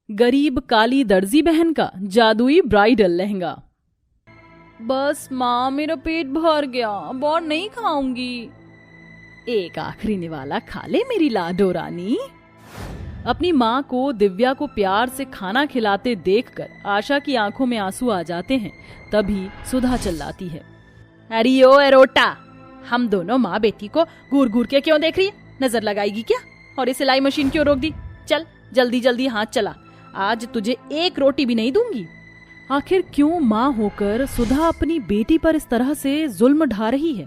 गरीब काली दर्जी बहन का जादुई ब्राइडल लहंगा। बस माँ, मेरा पेट भर गया, अब और नहीं खाऊंगी। एक आखिरी निवाला खा ले मेरी लाडो रानी। अपनी माँ को दिव्या को प्यार से खाना खिलाते देखकर आशा की आंखों में आंसू आ जाते हैं। तभी सुधा चिल्लाती है, अरे ओ एरोटा, हम दोनों माँ बेटी को घूर घूर के क्यों देख रही है? नजर लगाएगी क्या? और ये सिलाई मशीन क्यों रोक दी? चल जल्दी जल्दी हाथ चला, आज तुझे एक रोटी भी नहीं दूंगी। आखिर क्यों माँ होकर सुधा अपनी बेटी पर इस तरह से जुल्म ढा रही है?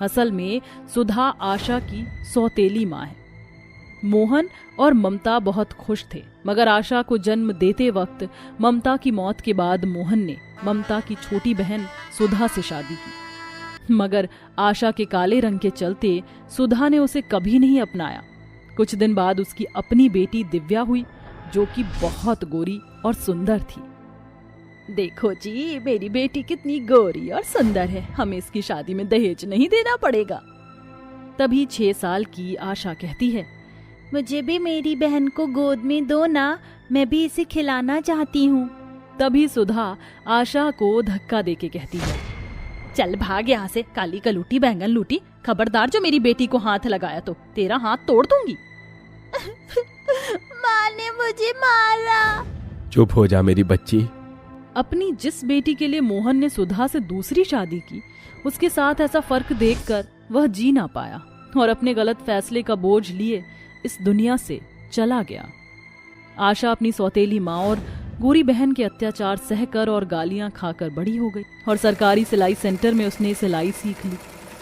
असल में सुधा आशा की सौतेली माँ है। मोहन और ममता बहुत खुश थे, मगर आशा को जन्म देते वक्त ममता की मौत के बाद मोहन ने ममता की छोटी बहन सुधा से शादी की, मगर आशा के काले रंग के चलते सुधा ने उसे कभी नहीं अपनाया। कुछ दिन बाद उसकी अपनी बेटी दिव्या हुई, जो कि बहुत गोरी और सुंदर थी। देखो जी, मेरी बेटी कितनी गोरी और सुंदर है, हमें इसकी शादी में दहेज नहीं देना पड़ेगा। तभी 6 साल की आशा कहती है, मुझे भी मेरी बहन को गोद में दो ना, मैं भी इसे खिलाना चाहती हूँ। तभी सुधा आशा को धक्का देके कहती है, चल भाग यहाँ से, काली कलूटी बैंगन लूटी, खबरदार जो मेरी बेटी को हाथ लगाया तो तेरा हाथ तोड़ दूंगी। माँ ने मुझे मारा। चुप हो जा मेरी बच्ची। अपनी जिस बेटी के लिए मोहन ने सुधा से दूसरी शादी की, उसके साथ ऐसा फर्क देखकर वह जी ना पाया और अपने गलत फैसले का बोझ लिए इस दुनिया से चला गया। आशा अपनी सौतेली माँ और गोरी बहन के अत्याचार सहकर और गालियां खाकर बड़ी हो गई और सरकारी सिलाई सेंटर में उसने सिलाई सीख ली,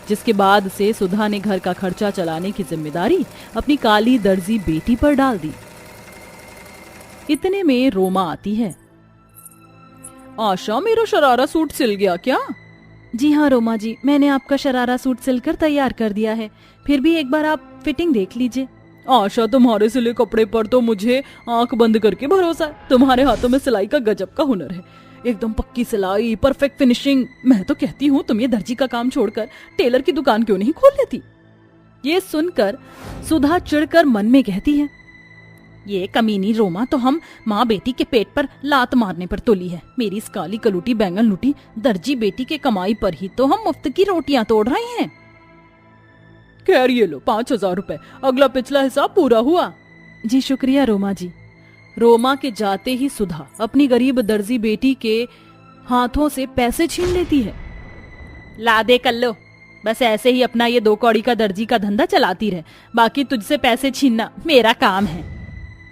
जिसके बाद से सुधा ने घर का खर्चा चलाने की जिम्मेदारी अपनी काली दर्जी बेटी पर डाल दी। इतने में रोमा आती है। आशा, मेरा शरारा सूट सिल गया क्या? जी हाँ रोमा जी, मैंने आपका शरारा सूट सिलकर तैयार कर दिया है, फिर भी एक बार आप फिटिंग देख लीजिए। आशा, तुम्हारे सिले कपड़े पर तो मुझे आंख बंद करके भरोसा है। तुम्हारे हाथों में सिलाई का गजब का हुनर है, एकदम पक्की सिलाई, परफेक्ट फिनिशिंग। मैं तो कहती हूँ तुम ये दर्जी का काम छोड़कर टेलर की दुकान क्यों नहीं खोल लेती? ये सुनकर सुधा चिढ़कर मन में कहती है, ये कमीनी रोमा तो हम माँ बेटी के पेट पर लात मारने पर तुली है। मेरी इस काली कलूटी बैंगन लूटी दर्जी बेटी के कमाई पर ही तो हम मुफ्त की रोटियां तोड़ रहे हैं। खैर ये लो 5000 रुपए, अगला पिछला हिसाब पूरा हुआ। जी शुक्रिया रोमा जी। रोमा के जाते ही सुधा अपनी गरीब दर्जी बेटी के हाथों से पैसे छीन लेती है। ला दे कल्लो, बस ऐसे ही अपना ये 2 कौड़ी का दर्जी का धंधा चलाती रहे, बाकी तुझसे पैसे छीनना मेरा काम है।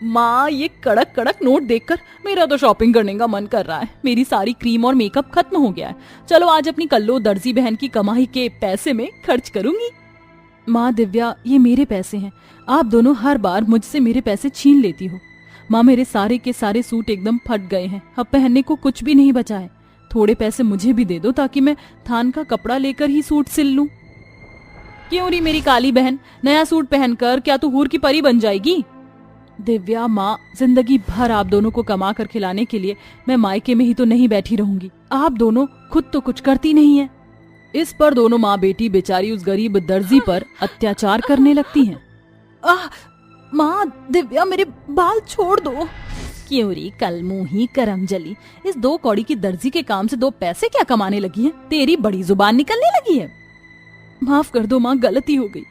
माँ, ये कड़क कड़क नोट देखकर मेरा तो शॉपिंग करने का मन कर रहा है। मेरी सारी क्रीम और मेकअप खत्म हो गया है। चलो आज अपनी कल्लो दर्जी बहन की कमाई के पैसे में खर्च करूंगी। माँ दिव्या, ये मेरे पैसे हैं, आप दोनों हर बार मुझसे मेरे पैसे छीन लेती हो। माँ, मेरे सारे के सारे सूट एकदम फट गए हैं, अब पहनने को कुछ भी नहीं बचा है। थोड़े पैसे मुझे भी दे दो ताकि मैं थान का कपड़ा लेकर ही सूट सिल लूं। क्यों री मेरी काली बहन, नया सूट पहनकर क्या तू हूर की परी बन जाएगी? दिव्या माँ, जिंदगी भर आप दोनों को कमा कर खिलाने के लिए मैं मायके में ही तो नहीं बैठी रहूंगी। आप दोनों खुद तो कुछ करती नहीं है। इस पर दोनों माँ बेटी बेचारी उस गरीब दर्जी पर अत्याचार करने लगती हैं। माँ दिव्या, मेरे बाल छोड़ दो। क्यों री कल मुंही करम जली, इस 2 कौड़ी की दर्जी के काम से 2 पैसे क्या कमाने लगी है? तेरी बड़ी जुबान निकलने लगी है। माफ कर दो माँ, गलती हो गई,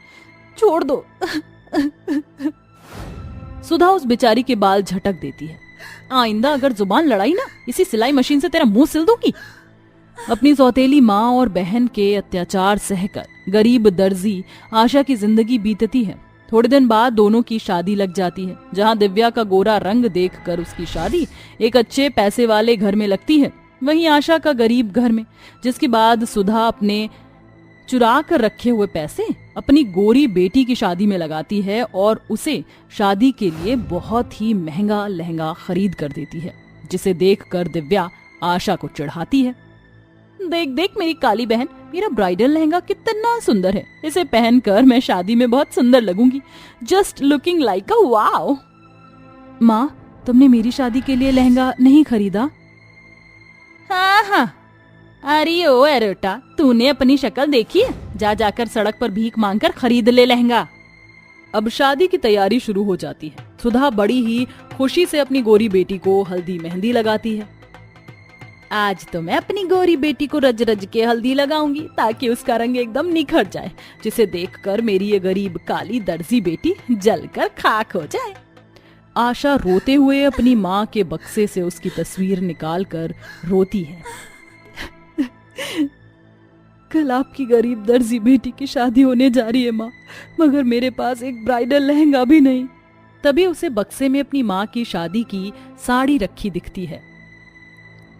छोड़ दो। सुधा उस बेचारी के बाल झटक देती है। आइंदा अगर जुबान लड़ाई ना, इसी सिलाई मशीन से तेरा मुंह सिल दूंगी। अपनी सौतेली माँ और बहन के अत्याचार सहकर गरीब दर्जी आशा की जिंदगी बीतती है। थोड़े दिन बाद दोनों की शादी लग जाती है, जहाँ दिव्या का गोरा रंग देखकर उसकी शादी एक अच्छे पैसे वाले घर में लगती है, वहीं आशा का गरीब घर में, जिसके बाद सुधा अपने चुरा कर रखे हुए पैसे अपनी गोरी बेटी की शादी में लगाती है और उसे शादी के लिए बहुत ही महंगा लहंगा खरीद कर देती है, जिसे देखकर दिव्या आशा को चिढ़ाती है। देख देख मेरी काली बहन, मेरा ब्राइडल लहंगा कितना सुंदर है, इसे पहनकर मैं शादी में बहुत सुंदर लगूंगी, जस्ट लुकिंग लाइक अ वाव। माँ, तुमने मेरी शादी के लिए लहंगा नहीं खरीदा? हाँ, अरे ओ एरोटा, तूने अपनी शक्ल देखी है? जा जाकर सड़क पर भीख मांगकर खरीद ले लहंगा। अब शादी की तैयारी शुरू हो जाती है। सुधा बड़ी ही खुशी से अपनी गोरी बेटी को हल्दी मेहंदी लगाती है। आज तो मैं अपनी गोरी बेटी को रज रज के हल्दी लगाऊंगी ताकि उसका रंग एकदम निखर जाए, जिसे देखकर मेरी ये गरीब काली दर्जी बेटी जलकर खाक हो जाए। आशा रोते हुए अपनी माँ के बक्से से उसकी तस्वीर निकालकर रोती है। कल आपकी गरीब दर्जी बेटी की शादी होने जा रही है माँ, मगर मेरे पास एक ब्राइडल लहंगा भी नहीं। तभी उसे बक्से में अपनी माँ की शादी की साड़ी रखी दिखती है।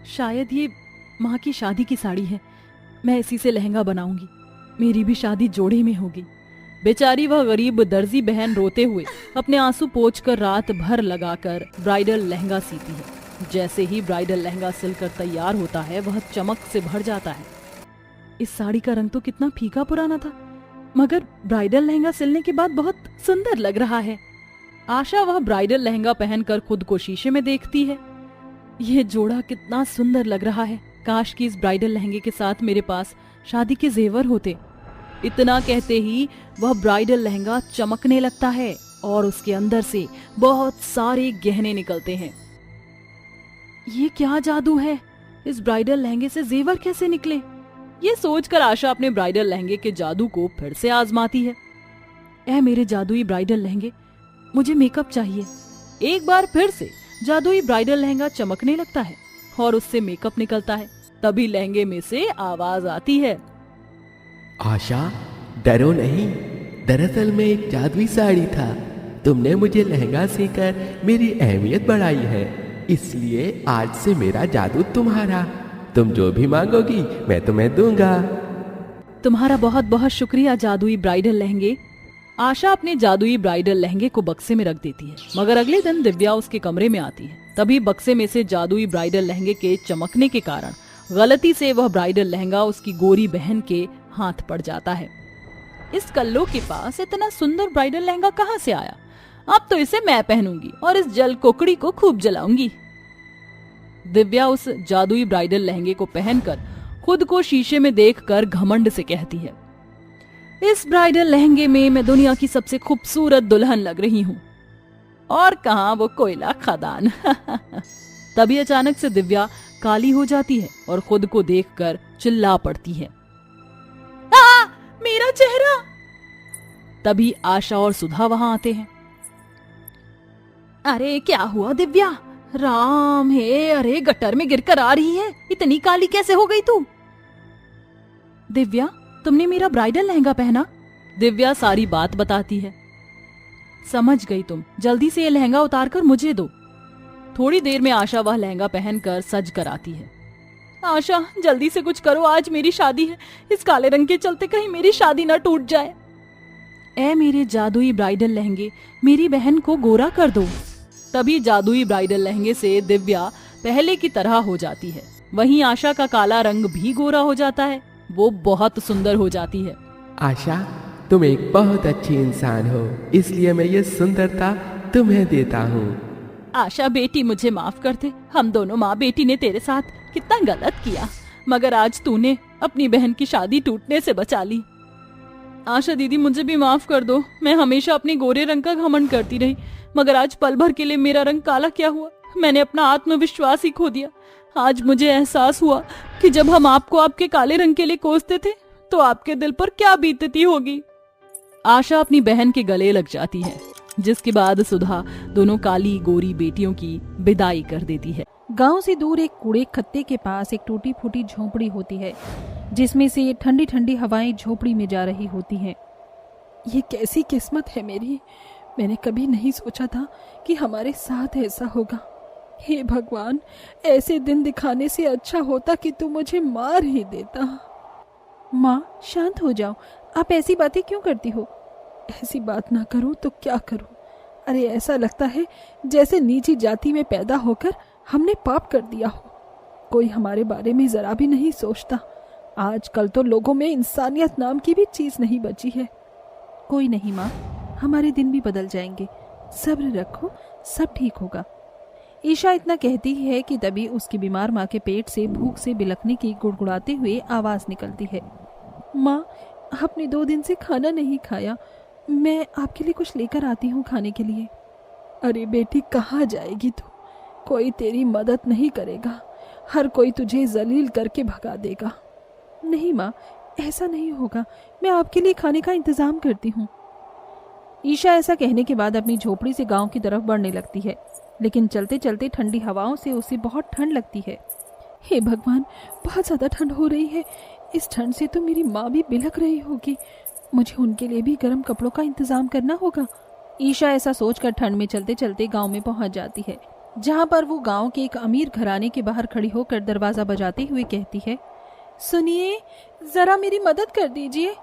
शायद ये माँ की शादी की साड़ी है, मैं इसी से लहंगा बनाऊंगी, मेरी भी शादी जोड़े में होगी। बेचारी वह गरीब दर्जी बहन रोते हुए अपने आंसू पोंछकर रात भर लगाकर ब्राइडल लहंगा सीती है। जैसे ही ब्राइडल लहंगा सिलकर तैयार होता है वह चमक से भर जाता है। इस साड़ी का रंग तो कितना फीका पुराना था, मगर ब्राइडल लहंगा सिलने के बाद बहुत सुंदर लग रहा है। आशा वह ब्राइडल लहंगा पहनकर खुद को शीशे में देखती है। यह जोड़ा कितना सुंदर लग रहा है, काश कि इस ब्राइडल लहंगे के साथ मेरे पास शादी के जेवर होते। इतना कहते ही वह ब्राइडल लहंगा चमकने लगता है और उसके अंदर से बहुत सारे गहने निकलते हैं। ये क्या जादू है, इस ब्राइडल लहंगे से जेवर कैसे निकले? ये सोचकर आशा अपने ब्राइडल लहंगे के जादू को फिर से आजमाती है। ऐ मेरे जादुई ब्राइडल लहंगे, मुझे मेकअप चाहिए। एक बार फिर से जादुई ब्राइडल लहंगा चमकने लगता है और उससे मेकअप निकलता है। तभी लहंगे में से आवाज आती है, आशा डरो नहीं, दरअसल मैं एक जादुई साड़ी था। तुमने मुझे लहंगा सीकर मेरी अहमियत बढ़ाई है, इसलिए आज से मेरा जादू तुम्हारा। तुम जो भी मांगोगी मैं तुम्हें दूंगा। तुम्हारा बहुत बहुत शुक्रिया जादुई ब्राइडल लहंगे। आशा अपने जादुई ब्राइडल लहंगे को बक्से में रख देती है, मगर अगले दिन दिव्या उसके कमरे में आती है। तभी बक्से में से जादुई ब्राइडल लहंगे के चमकने के कारण गलती से वह ब्राइडल लहंगा उसकी गोरी बहन के हाथ पड़ जाता है। इस कल्लो के पास इतना सुंदर ब्राइडल लहंगा कहाँ से आया? अब तो इसे मैं पहनूंगी और इस जल कोकड़ी को खूब जलाऊंगी। दिव्या उस जादुई ब्राइडल लहंगे को पहनकर खुद को शीशे में देखकर घमंड से कहती है, इस ब्राइडल लहंगे में मैं दुनिया की सबसे खूबसूरत दुल्हन लग रही हूँ, और कहाँ वो कोयला खदान। तभी अचानक से दिव्या काली हो जाती है और खुद को देखकर चिल्ला पड़ती है, मेरा चेहरा। तभी आशा और सुधा वहां आते हैं। अरे क्या हुआ दिव्या? राम है, अरे गटर में गिरकर आ रही है, इतनी काली कैसे हो गई तू? दिव्या, तुमने मेरा ब्राइडल लहंगा पहना? दिव्या सारी बात बताती है। समझ गई तुम, जल्दी से ये लहंगा उतार कर मुझे दो। थोड़ी देर में आशा वह लहंगा पहनकर सज कर आती है। आशा जल्दी से कुछ करो, आज मेरी शादी है, इस काले रंग के चलते कहीं मेरी शादी न टूट जाए। ऐ मेरे जादुई ब्राइडल लहंगे, मेरी बहन को गोरा कर दो। तभी जादुई ब्राइडल लहंगे से दिव्या पहले की तरह हो जाती है। वहीं आशा का काला रंग भी गोरा हो जाता है, वो बहुत सुंदर हो जाती है। आशा तुम एक बहुत अच्छी इंसान हो, इसलिए मैं ये सुंदरता तुम्हें देता हूँ। आशा बेटी मुझे माफ कर दे, हम दोनों माँ बेटी ने तेरे साथ कितना गलत किया, मगर आज तूने अपनी बहन की शादी टूटने से बचा ली। आशा दीदी मुझे भी माफ कर दो, मैं हमेशा अपने गोरे रंग का घमंड करती रही, मगर आज पल भर के लिए मेरा रंग काला क्या हुआ, मैंने अपना आत्मविश्वास ही खो दिया। आज मुझे एहसास हुआ कि जब हम आपको आपके काले रंग के लिए कोसते थे तो आपके दिल पर क्या बीतती होगी। आशा अपनी बहन के गले लग जाती है, जिसके बाद सुधा दोनों काली गोरी बेटियों की विदाई कर देती है। गांव से दूर एक कूड़े खत्ते के पास एक टूटी फूटी झोपड़ी होती है, जिसमें से ठंडी ठंडी हवाएं झोपड़ी में जा रही होती हैं। ये कैसी किस्मत है मेरी, मैंने कभी नहीं सोचा था कि हमारे साथ ऐसा होगा। हे भगवान, ऐसे दिन दिखाने से अच्छा होता कि तू मुझे मार ही देता। माँ शांत हो जाओ, आप ऐसी बातें क्यों करती हो? ऐसी बात ना करूं तो क्या करूं? अरे ऐसा लगता है जैसे नीची जाति में पैदा होकर हमने पाप कर दिया हो। कोई हमारे बारे में जरा भी नहीं सोचता। आजकल तो लोगों में इंसानियत नाम की भी चीज नहीं बची है। कोई नहीं माँ, हमारे दिन भी बदल जाएंगे, सब्र रखो, सब ठीक होगा। ईशा इतना कहती है कि तभी उसकी बीमार माँ के पेट से भूख से बिलखने की गुड़गुड़ाते हुए आवाज निकलती है। माँ, आपने 2 दिन से खाना नहीं खाया, मैं आपके लिए कुछ लेकर आती हूँ खाने के लिए। अरे बेटी, कहाँ जाएगी तू? कोई तेरी मदद नहीं करेगा, हर कोई तुझे जलील करके भगा देगा। नहीं माँ, ऐसा नहीं होगा, मैं आपके लिए खाने का इंतजाम करती हूँ। ईशा ऐसा कहने के बाद अपनी झोपड़ी से गांव की तरफ बढ़ने लगती है, लेकिन चलते चलते ठंडी हवाओं से उसे बहुत ठंड लगती है। हे भगवान, बहुत ज़्यादा ठंड हो रही है। इस ठंड से तो मेरी माँ भी बिलख रही होगी। मुझे उनके लिए भी गर्म कपड़ों का इंतजाम करना होगा। ईशा ऐसा सोचकर ठंड में चलते चलते गांव में पहुंच जाती है, जहां पर वो गांव के एक अमीर घराने के बाहर खड़ी होकर दरवाजा बजाते हुए कहती है, सुनिए, ज़रा मेरी मदद कर दीजिए।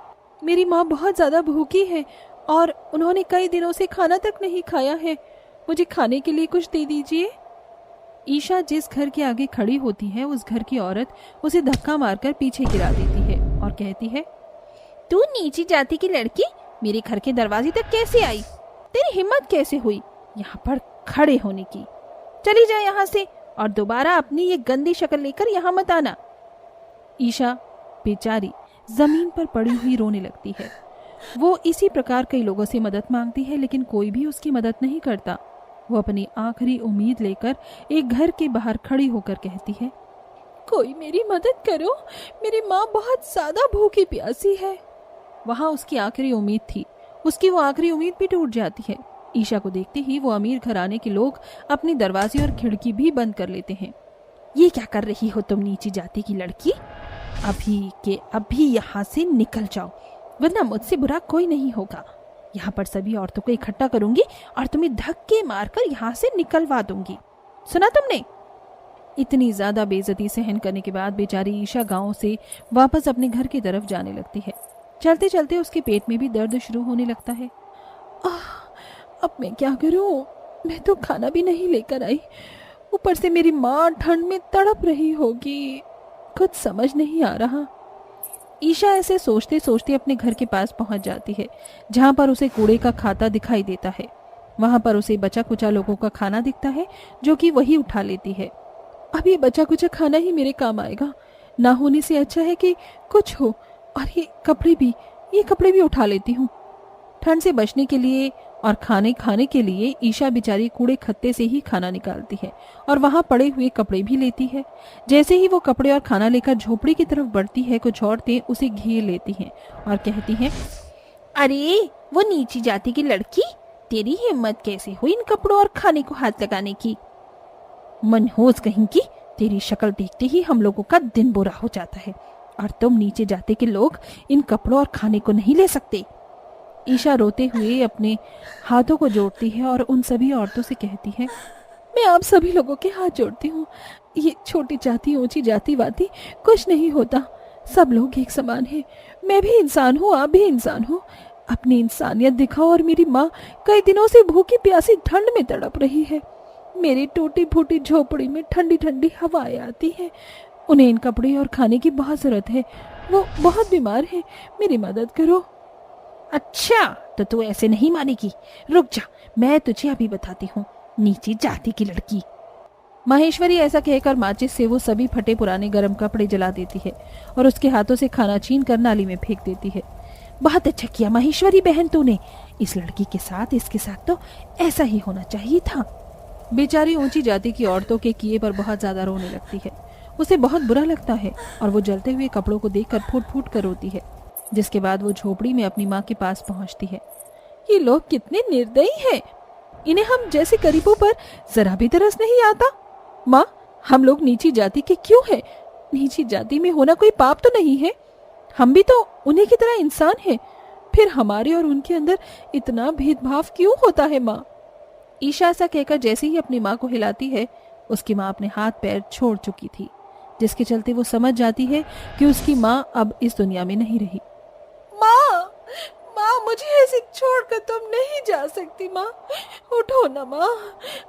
मेरी माँ बहुत ज़्यादा भूखी है और उन्होंने कई दिनों से खाना तक नहीं खाया है। मुझे खाने के लिए कुछ दे दीजिए। ईशा जिस घर के आगे खड़ी होती है, उस घर की औरत उसे धक्का मारकर पीछे गिरा देती है और कहती है, तू नीची जाति की लड़की मेरे घर के दरवाजे तक कैसे आई? तेरी हिम्मत कैसे हुई यहाँ पर खड़े होने की? चली जा यहाँ से और दोबारा अपनी ये गंदी शक्ल लेकर यहाँ मत आना। ईशा बेचारी जमीन पर पड़ी हुई रोने लगती है। वो इसी प्रकार कई लोगों से मदद मांगती है, लेकिन कोई भी उसकी मदद नहीं करता। वो अपनी आखिरी उम्मीद लेकर एक घर के बाहर खड़ी होकर कहती है, कोई मेरी मदद करो, मेरी माँ बहुत ज्यादा भूखी प्यासी है। वहाँ उसकी आखिरी उम्मीद थी, उसकी वो आखिरी उम्मीद भी टूट जाती है। ईशा को देखते ही वो अमीर घराने के लोग अपने दरवाजे और खिड़की भी बंद कर लेते हैं। ये क्या कर रही हो तुम नीची जाति की लड़की? अभी के अभी यहाँ से निकल जाओ, वरना मुझसे बुरा कोई नहीं होगा। यहाँ पर सभी औरतों को इकट्ठा करूंगी और तुम्हें धक्के मारकर यहाँ से निकलवा दूंगी। सुना तुमने? इतनी ज्यादा बेइज्जती सहन करने के बाद बेचारी ईशा गांव से वापस अपने घर की तरफ जाने लगती है। चलते चलते उसके पेट में भी दर्द शुरू होने लगता है। अब मैं क्या करूं? मैं तो खाना भी नहीं लेकर आई, ऊपर से मेरी माँ ठंड में तड़प रही होगी। कुछ समझ नहीं आ रहा। ईशा ऐसे सोचते सोचते अपने घर के पास पहुंच जाती है, जहां पर उसे कूड़े का खाता दिखाई देता है। वहां पर उसे बचा कुचा लोगों का खाना दिखता है, जो कि वही उठा लेती है। अब ये बचा कुचा खाना ही मेरे काम आएगा, ना होने से अच्छा है कि कुछ हो। और ये कपड़े भी उठा लेती हूँ। ठंड से बचने के लिए और खाने के लिए ईशा बेचारी कूड़े खत्ते से ही खाना निकालती है और वहां पड़े हुए कपड़े भी लेती है। जैसे ही वो कपड़े और खाना लेकर झोपड़ी की तरफ बढ़ती है, कुछ औरतें उसे घेर लेती हैं और कहती हैं, अरे वो नीची जाति की लड़की, तेरी हिम्मत कैसे हुई इन कपड़ों और खाने को हाथ लगाने की? मनहूस कहीं की, तेरी शक्ल देखते ही हम लोगों का दिन बुरा हो जाता है और तुम नीचे जाति के लोग इन कपड़ों और खाने को नहीं ले सकते। ईशा रोते हुए अपने हाथों को जोड़ती है और उन सभी औरतों से कहती है, मैं आप सभी लोगों के हाथ जोड़ती हूँ। ये छोटी जाति ऊंची जाति वाती कुछ नहीं होता, सब लोग एक समान हैं। मैं भी इंसान हूँ, आप भी इंसान हो। अपनी इंसानियत दिखाओ। और मेरी माँ कई दिनों से भूखी प्यासी ठंड में तड़प रही है। मेरी टूटी फूटी झोपड़ी में ठंडी ठंडी हवाएं आती हैं। उन्हें इन कपड़े और खाने की बहुत जरूरत है। वो बहुत बीमार है, मेरी मदद करो। अच्छा, तो तू ऐसे नहीं मानेगी। रुक जा, मैं तुझे अभी बताती हूँ, नीची जाति की लड़की। माहेश्वरी ऐसा कहकर माचिस से वो सभी फटे पुराने गर्म कपड़े जला देती है और उसके हाथों से खाना छीन कर नाली में फेंक देती है। बहुत अच्छा किया माहेश्वरी बहन तूने। इस लड़की के साथ, इसके साथ तो ऐसा ही होना चाहिए था। बेचारी ऊंची जाति की औरतों के किए पर बहुत ज्यादा रोने लगती है। उसे बहुत बुरा लगता है और वो जलते हुए कपड़ों को देखकर फूट फूट कर रोती है। जिसके बाद वो झोपड़ी में अपनी माँ के पास पहुंचती है। ये लोग कितने निर्दयी हैं, इन्हें हम जैसे गरीबों पर जरा भी तरस नहीं आता। माँ, हम लोग नीची जाति के क्यों हैं? नीची जाति में होना कोई पाप तो नहीं है। हम भी तो उन्हीं की तरह इंसान हैं। फिर हमारे और उनके अंदर इतना भेदभाव क्यों होता है? माँ, ईशा ऐसा कहकर जैसे ही अपनी माँ को हिलाती है, उसकी माँ अपने हाथ पैर छोड़ चुकी थी, जिसके चलते वो समझ जाती है कि उसकी माँ अब इस दुनिया में नहीं रही। माँ, मुझे ऐसे छोड़कर तुम नहीं जा सकती। माँ, उठो ना माँ,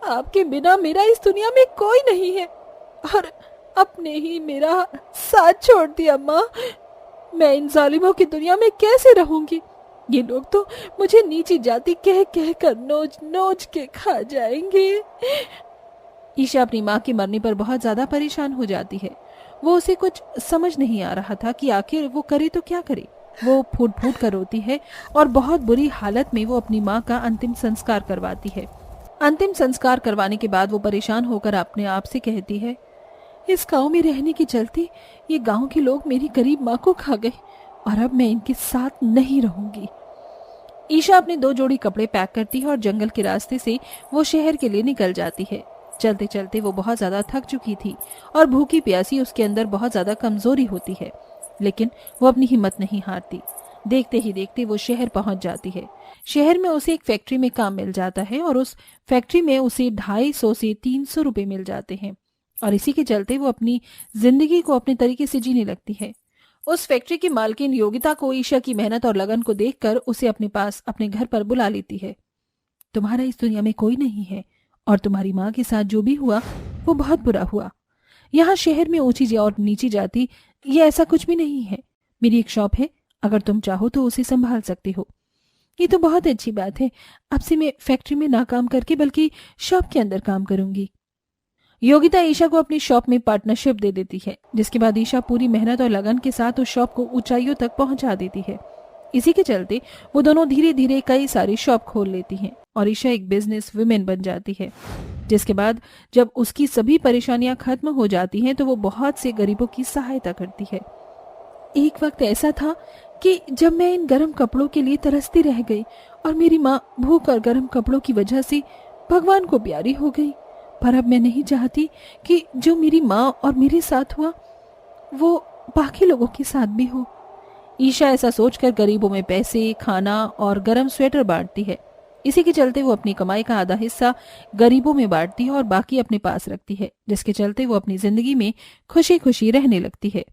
आपके बिना मेरा इस दुनिया में कोई नहीं है। और अपने ही मेरा साथ छोड़ दिया। माँ, मैं इन जालिमों की दुनिया में कैसे रहूंगी? ये लोग तो मुझे नीची जाति कह कह कर नोच नोच के खा जाएंगे। ईशा अपनी माँ के मरने पर बहुत ज्यादा परेशान हो जाती है। वो उसे कुछ समझ नहीं आ रहा था कि आखिर वो करे तो क्या करे। वो फूट फूट कर रोती है और बहुत बुरी हालत में वो अपनी माँ का अंतिम संस्कार करवाती है। अंतिम संस्कार करवाने के बाद वो परेशान होकर अपने आप से कहती है, इस गांव में रहने के चलते ये गांव के लोग मेरी गरीब माँ को खा गए और अब मैं इनके साथ नहीं रहूंगी। ईशा अपने 2 जोड़ी कपड़े पैक करती है और जंगल के रास्ते से वो शहर के लिए निकल जाती है। चलते चलते वो बहुत ज्यादा थक चुकी थी और भूखी प्यासी उसके अंदर बहुत ज्यादा कमजोरी होती है, लेकिन वो अपनी हिम्मत नहीं हारती। देखते ही देखते वो शहर पहुंच जाती है। शहर में उसे एक फैक्ट्री में काम मिल जाता है और उस फैक्ट्री में उसे 250 से 300 रुपए मिल जाते हैं और इसी के चलते वो अपनी जिंदगी को अपने तरीके से जीने लगती है। उस फैक्ट्री की मालकिन योगिता को ईशा की मेहनत और लगन को देखकर उसे अपने पास अपने घर पर बुला लेती है। तुम्हारा इस दुनिया में कोई नहीं है और तुम्हारी माँ के साथ जो भी हुआ वो बहुत बुरा हुआ। यहाँ शहर में ऊंची और नीची जाति ये ऐसा कुछ भी नहीं है। मेरी एक शॉप है, अगर तुम चाहो तो उसे संभाल सकते हो। ये तो बहुत अच्छी बात है। अब से मैं फैक्ट्री में ना काम करके बल्कि शॉप के अंदर काम करूंगी। योगिता ईशा को अपनी शॉप में पार्टनरशिप दे देती है, जिसके बाद ईशा पूरी मेहनत और लगन के साथ उस शॉप को ऊंचाइयों तक पहुंचा देती है। इसी के चलते वो दोनों धीरे धीरे कई सारी शॉप खोल लेती हैं और ईशा एक बिजनेस वुमेन बन जाती है। जिसके बाद जब उसकी सभी परेशानियां खत्म हो जाती हैं तो वो बहुत से गरीबों की सहायता करती है। एक वक्त ऐसा था कि जब मैं इन गर्म कपड़ों के लिए तरसती रह गई और मेरी माँ भूख और गर्म कपड़ों की वजह से भगवान को प्यारी हो गई, पर अब मैं नहीं चाहती कि जो मेरी माँ और मेरे साथ हुआ वो बाकी लोगों के साथ भी हो। ईशा ऐसा सोचकर गरीबों में पैसे, खाना और गर्म स्वेटर बांटती है। इसी के चलते वो अपनी कमाई का आधा हिस्सा गरीबों में बांटती है और बाकी अपने पास रखती है, जिसके चलते वो अपनी जिंदगी में खुशी खुशी रहने लगती है।